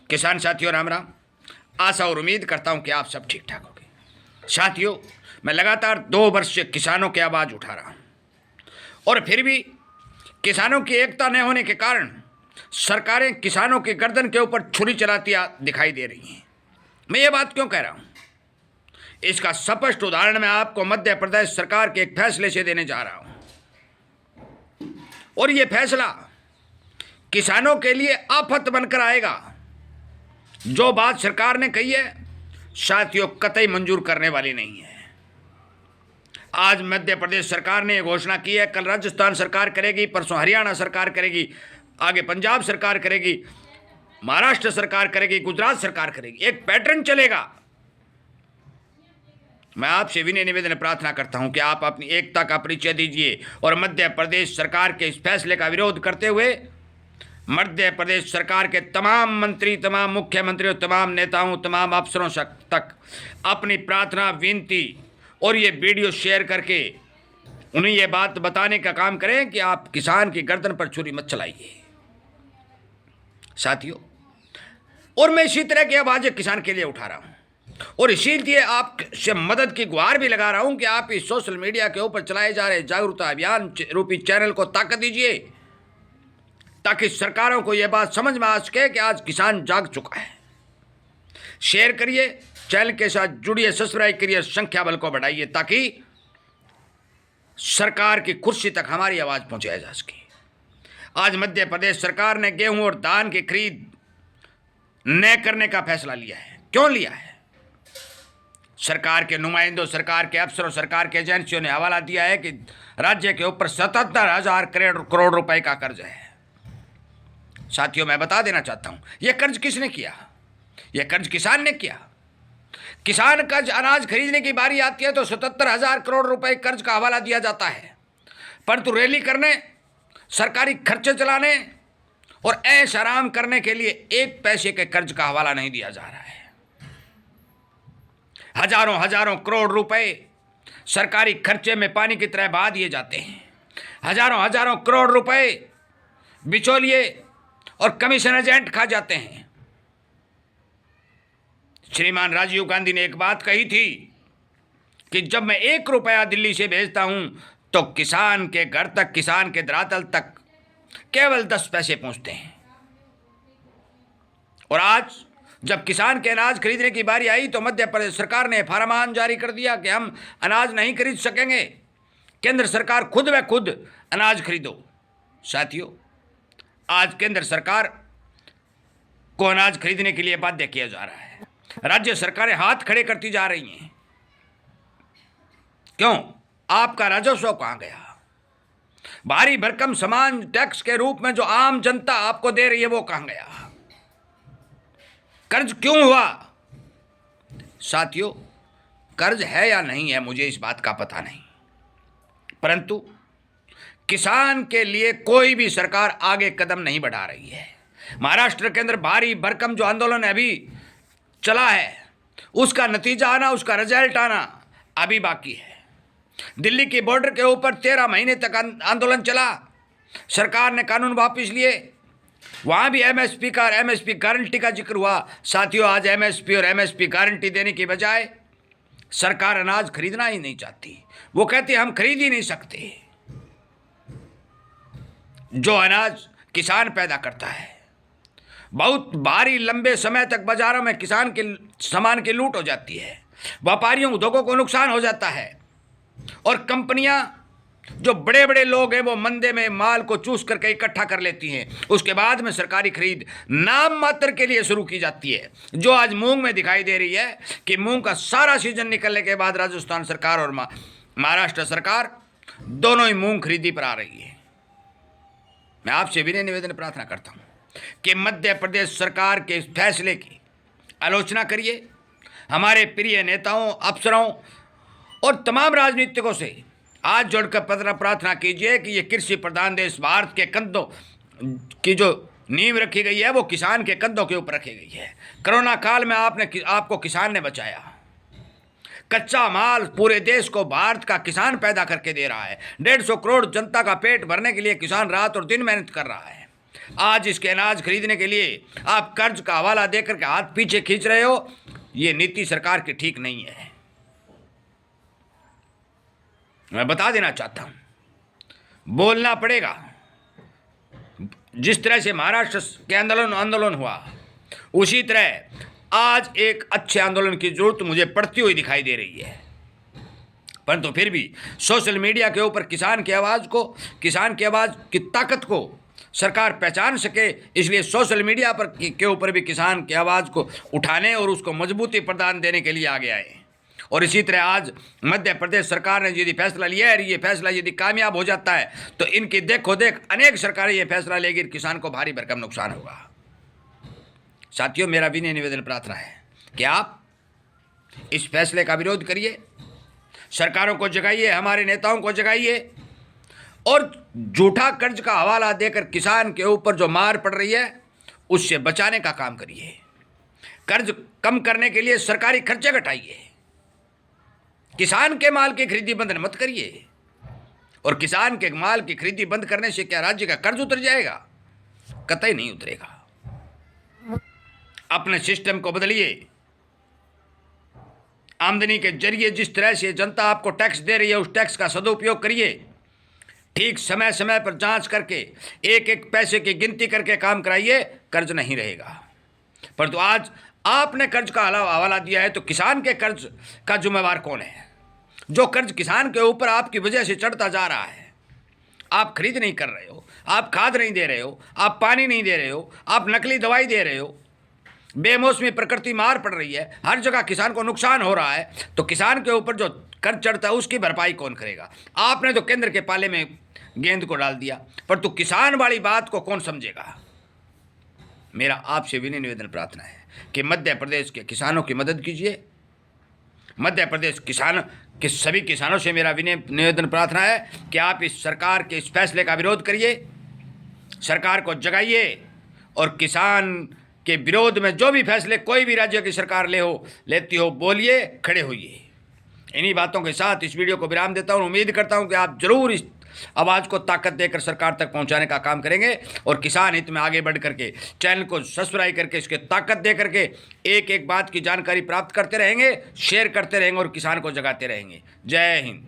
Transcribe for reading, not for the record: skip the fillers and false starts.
किसान साथियों राम राम। आशा और उम्मीद करता हूं कि आप सब ठीक ठाक होंगे। साथियों, मैं लगातार 2 वर्ष से किसानों की आवाज़ उठा रहा हूं और फिर भी किसानों की एकता न होने के कारण सरकारें किसानों की गर्दन के ऊपर छुरी चलाती दिखाई दे रही हैं। मैं ये बात क्यों कह रहा हूं? इसका स्पष्ट उदाहरण मैं आपको मध्य प्रदेश सरकार के एक फैसले से देने जा रहा हूं और ये फैसला किसानों के लिए आफत बनकर आएगा। जो बात सरकार ने कही है साथियों कतई मंजूर करने वाली नहीं है। आज मध्य प्रदेश सरकार ने घोषणा की है, कल राजस्थान सरकार करेगी, परसों हरियाणा सरकार करेगी, आगे पंजाब सरकार करेगी, महाराष्ट्र सरकार करेगी, गुजरात सरकार करेगी। एक पैटर्न चलेगा। मैं आपसे विनय निवेदन प्रार्थना करता हूं कि आप अपनी एकता का परिचय दीजिए और मध्य प्रदेश सरकार के इस फैसले का विरोध करते हुए मध्य प्रदेश सरकार के तमाम मंत्री, तमाम मुख्यमंत्रियों, तमाम नेताओं, तमाम अफसरों तक अपनी प्रार्थना, विनती और ये वीडियो शेयर करके उन्हें ये बात बताने का काम करें कि आप किसान की गर्दन पर छुरी मत चलाइए साथियों। और मैं इसी तरह की आवाज़ें किसान के लिए उठा रहा हूं और इसीलिए आपसे मदद की गुहार भी लगा रहा हूं कि आप इस सोशल मीडिया के ऊपर चलाए जा रहे जागरूकता अभियान रूपी चैनल को ताकत दीजिए ताकि सरकारों को यह बात समझ में आ सके कि आज किसान जाग चुका है। शेयर करिए, चैनल के साथ जुड़िए, सब्सक्राइब करिए, संख्या बल को बढ़ाइए ताकि सरकार की कुर्सी तक हमारी आवाज़ पहुंचाई जा सके। आज मध्य प्रदेश सरकार ने गेहूं और धान की खरीद न करने का फैसला लिया है। क्यों लिया है? सरकार के नुमाइंदों, सरकार के अफसरों, सरकार के एजेंसियों ने हवाला दिया है कि राज्य के ऊपर 77,000 करोड़ रुपए का कर्ज है। साथियों, मैं बता देना चाहता हूं, यह कर्ज किसने किया? यह कर्ज किसान ने किया। किसान का अनाज खरीदने की बारी आती है तो 77,000 करोड़ रुपए कर्ज का हवाला दिया जाता है, परंतु रैली करने, सरकारी खर्चे चलाने और ऐश आराम करने के लिए 1 पैसे के कर्ज का हवाला नहीं दिया जा रहा है। हजारों हजारों करोड़ रुपए सरकारी खर्चे में पानी की तरह बहा दिए जाते हैं। हजारों हजारों करोड़ रुपए बिचौलिए और कमीशन एजेंट खा जाते हैं। श्रीमान राजीव गांधी ने एक बात कही थी कि जब मैं 1 रुपया दिल्ली से भेजता हूं तो किसान के घर तक, किसान के धरातल तक केवल 10 पैसे पहुंचते हैं। और आज जब किसान के अनाज खरीदने की बारी आई तो मध्य प्रदेश सरकार ने फरमान जारी कर दिया कि हम अनाज नहीं खरीद सकेंगे, केंद्र सरकार खुद व खुद अनाज खरीदो। साथियों, आज केंद्र सरकार को अनाज खरीदने के लिए बाध्य किया जा रहा है। राज्य सरकारें हाथ खड़े करती जा रही हैं। क्यों? आपका राजस्व कहां गया? भारी भरकम सामान टैक्स के रूप में जो आम जनता आपको दे रही है वो कहां गया? कर्ज क्यों हुआ? साथियों, कर्ज है या नहीं है मुझे इस बात का पता नहीं, परंतु किसान के लिए कोई भी सरकार आगे कदम नहीं बढ़ा रही है। महाराष्ट्र के अंदर भारी भरकम जो आंदोलन अभी चला है उसका नतीजा आना, उसका रिजल्ट आना अभी बाकी है। दिल्ली की बॉर्डर के ऊपर 13 महीने तक आंदोलन चला, सरकार ने कानून वापस लिए, वहां भी एमएसपी गारंटी का जिक्र हुआ। साथियों, आज एमएसपी और एमएसपी गारंटी देने की बजाय सरकार अनाज खरीदना ही नहीं चाहती। वो कहती हम खरीद ही नहीं सकते। जो अनाज किसान पैदा करता है, बहुत भारी लंबे समय तक बाजारों में किसान के सामान की लूट हो जाती है, व्यापारियों, उद्योगों को नुकसान हो जाता है और कंपनियां, जो बड़े बड़े लोग हैं, वो मंदे में माल को चूस करके इकट्ठा कर लेती हैं। उसके बाद में सरकारी खरीद नाम मात्र के लिए शुरू की जाती है। जो आज मूंग में दिखाई दे रही है कि मूंग का सारा सीजन निकलने के बाद राजस्थान सरकार और महाराष्ट्र सरकार दोनों ही मूंग खरीदी पर आ रही है। मैं आपसे विनय निवेदन प्रार्थना करता हूं कि मध्य प्रदेश सरकार के इस फैसले की आलोचना करिए। हमारे प्रिय नेताओं, अफसरों और तमाम राजनीतिकों से आज जोड़कर प्रार्थना कीजिए कि ये कृषि प्रधान देश भारत के कंधों की जो नींव रखी गई है वो किसान के कंधों के ऊपर रखी गई है। कोरोना काल में आपको किसान ने बचाया। कच्चा माल पूरे देश को भारत का किसान पैदा करके दे रहा है। 150 करोड़ जनता का पेट भरने के लिए किसान रात और दिन मेहनत कर रहा है। आज इसके अनाज खरीदने के लिए आप कर्ज का हवाला देकर के हाथ पीछे खींच रहे हो। ये नीति सरकार की ठीक नहीं है। मैं बता देना चाहता हूं, बोलना पड़ेगा। जिस तरह से महाराष्ट्र के आंदोलन हुआ, उसी तरह आज एक अच्छे आंदोलन की जरूरत मुझे पड़ती हुई दिखाई दे रही है। परंतु फिर भी सोशल मीडिया के ऊपर किसान की आवाज़ की ताकत को सरकार पहचान सके, इसलिए सोशल मीडिया पर के ऊपर भी किसान की आवाज़ को उठाने और उसको मजबूती प्रदान देने के लिए आगे आए। और इसी तरह आज मध्य प्रदेश सरकार ने यदि फैसला लिया है, ये फैसला यदि कामयाब हो जाता है तो इनकी देखो देख अनेक सरकारें ये फैसला लेगी, किसान को भारी भरकम नुकसान होगा। साथियों, मेरा विनय निवेदन प्रार्थना है कि आप इस फैसले का विरोध करिए, सरकारों को जगाइए, हमारे नेताओं को जगाइए और झूठा कर्ज का हवाला देकर किसान के ऊपर जो मार पड़ रही है उससे बचाने का काम करिए। कर्ज कम करने के लिए सरकारी खर्चे घटाइए, किसान के माल की खरीदी बंद मत करिए। और किसान के माल की खरीदी बंद करने से क्या राज्य का कर्ज उतर जाएगा? कतई नहीं उतरेगा। अपने सिस्टम को बदलिए। आमदनी के जरिए जिस तरह से जनता आपको टैक्स दे रही है, उस टैक्स का सदुपयोग करिए। ठीक समय समय पर जांच करके एक एक पैसे की गिनती करके काम कराइए, कर्ज नहीं रहेगा। परंतु आज आपने कर्ज का हवाला दिया है तो किसान के कर्ज का जिम्मेवार कौन है? जो कर्ज किसान के ऊपर आपकी वजह से चढ़ता जा रहा है। आप खरीद नहीं कर रहे हो, आप खाद नहीं दे रहे हो, आप पानी नहीं दे रहे हो, आप नकली दवाई दे रहे हो, बेमौसमी प्रकृति मार पड़ रही है, हर जगह किसान को नुकसान हो रहा है, तो किसान के ऊपर जो कर्ज चढ़ता है उसकी भरपाई कौन करेगा? आपने तो केंद्र के पाले में गेंद को डाल दिया, पर तो किसान वाली बात को कौन समझेगा? मेरा आपसे विनय निवेदन प्रार्थना है कि मध्य प्रदेश के किसानों की मदद कीजिए। मध्य प्रदेश के सभी किसानों से मेरा विनय निवेदन प्रार्थना है कि आप इस सरकार के इस फैसले का विरोध करिए, सरकार को जगाइए और किसान के विरोध में जो भी फैसले कोई भी राज्य की सरकार लेती हो, बोलिए, खड़े होइए। इन्हीं बातों के साथ इस वीडियो को विराम देता हूँ। उम्मीद करता हूँ कि आप जरूर इस आवाज़ को ताकत देकर सरकार तक पहुंचाने का काम करेंगे और किसान हित में आगे बढ़ करके चैनल को सब्सक्राइब करके इसके ताकत दे करके एक एक बात की जानकारी प्राप्त करते रहेंगे, शेयर करते रहेंगे और किसान को जगाते रहेंगे। जय हिंद।